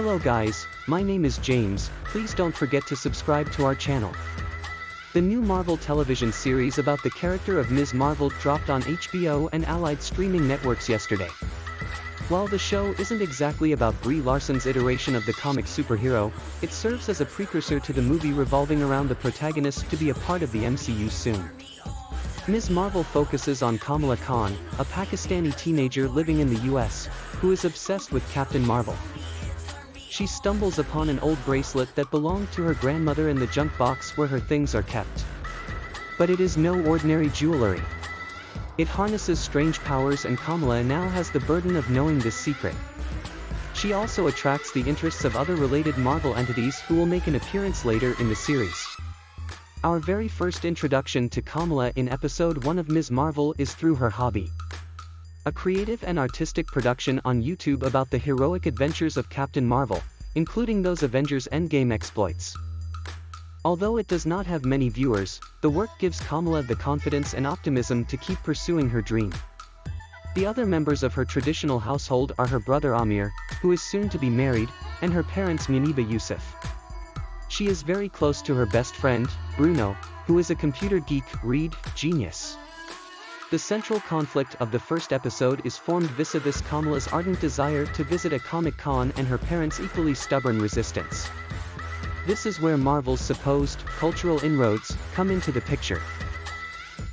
Hello guys, my name is James. Please don't forget to subscribe to our channel. The new Marvel television series about the character of Ms. Marvel dropped on HBO and allied streaming networks yesterday. While the show isn't exactly about Brie Larson's iteration of the comic superhero, it serves as a precursor to the movie revolving around the protagonist to be a part of the MCU soon. Ms. Marvel focuses on Kamala Khan, a Pakistani teenager living in the US, who is obsessed with Captain Marvel. She stumbles upon an old bracelet that belonged to her grandmother in the junk box where her things are kept. But it is no ordinary jewelry. It harnesses strange powers, and Kamala now has the burden of knowing this secret. She also attracts the interests of other related Marvel entities who will make an appearance later in the series. Our very first introduction to Kamala in episode 1 of Ms. Marvel is through her hobby. A creative and artistic production on YouTube about the heroic adventures of Captain Marvel, including those Avengers Endgame exploits. Although it does not have many viewers, the work gives Kamala the confidence and optimism to keep pursuing her dream. The other members of her traditional household are her brother Amir, who is soon to be married, and her parents Muniba Yusuf. She is very close to her best friend, Bruno, who is a computer geek, genius. The central conflict of the first episode is formed vis-a-vis Kamala's ardent desire to visit a Comic-Con and her parents' equally stubborn resistance. This is where Marvel's supposed cultural inroads come into the picture.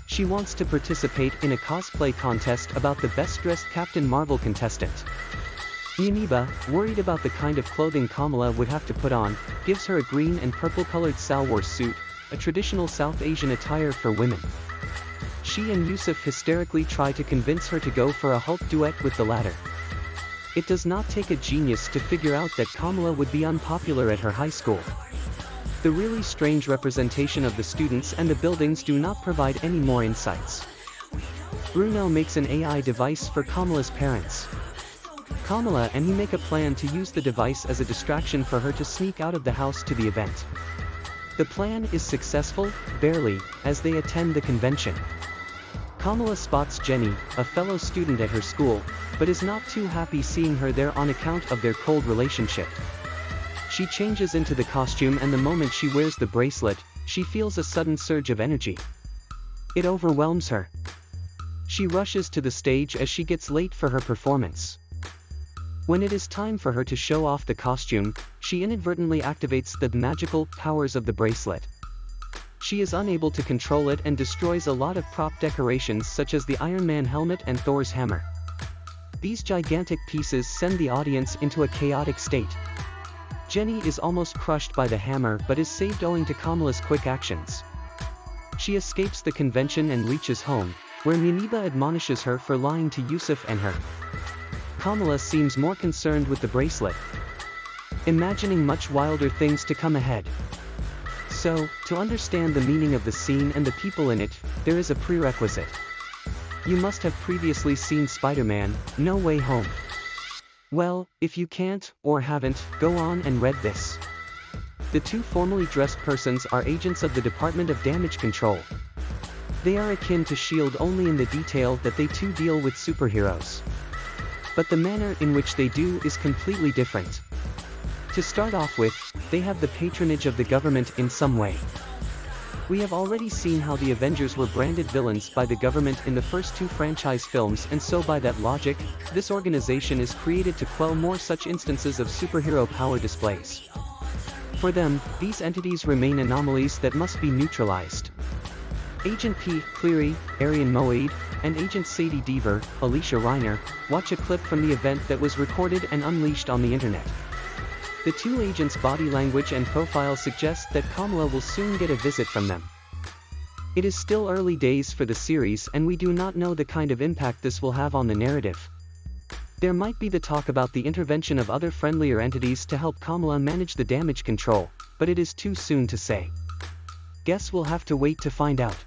She wants to participate in a cosplay contest about the best-dressed Captain Marvel contestant. Muniba, worried about the kind of clothing Kamala would have to put on, gives her a green and purple-colored salwar suit, a traditional South Asian attire for women. She and Yusuf hysterically try to convince her to go for a Hulk duet with the latter. It does not take a genius to figure out that Kamala would be unpopular at her high school. The really strange representation of the students and the buildings do not provide any more insights. Bruno makes an AI device for Kamala's parents. Kamala and he make a plan to use the device as a distraction for her to sneak out of the house to the event. The plan is successful, barely, as they attend the convention. Kamala spots Jenny, a fellow student at her school, but is not too happy seeing her there on account of their cold relationship. She changes into the costume, and the moment she wears the bracelet, she feels a sudden surge of energy. It overwhelms her. She rushes to the stage as she gets late for her performance. When it is time for her to show off the costume, she inadvertently activates the magical powers of the bracelet. She is unable to control it and destroys a lot of prop decorations such as the Iron Man helmet and Thor's hammer. These gigantic pieces send the audience into a chaotic state. Jenny is almost crushed by the hammer but is saved owing to Kamala's quick actions. She escapes the convention and reaches home, where Muniba admonishes her for lying to Yusuf and her. Kamala seems more concerned with the bracelet, imagining much wilder things to come ahead. So, to understand the meaning of the scene and the people in it, there is a prerequisite. You must have previously seen Spider-Man: No Way Home. Well, if you can't, or haven't, go on and read this. The two formally dressed persons are agents of the Department of Damage Control. They are akin to S.H.I.E.L.D. only in the detail that they too deal with superheroes. But the manner in which they do is completely different. To start off with, they have the patronage of the government in some way. We have already seen how the Avengers were branded villains by the government in the first two franchise films, and so by that logic, this organization is created to quell more such instances of superhero power displays. For them, these entities remain anomalies that must be neutralized. Agent P. Cleary, Arian Moaid, and Agent Sadie Deaver, Alicia Reiner, watch a clip from the event that was recorded and unleashed on the internet. The two agents' body language and profile suggest that Kamala will soon get a visit from them. It is still early days for the series, and we do not know the kind of impact this will have on the narrative. There might be the talk about the intervention of other friendlier entities to help Kamala manage the damage control, but it is too soon to say. Guess we'll have to wait to find out.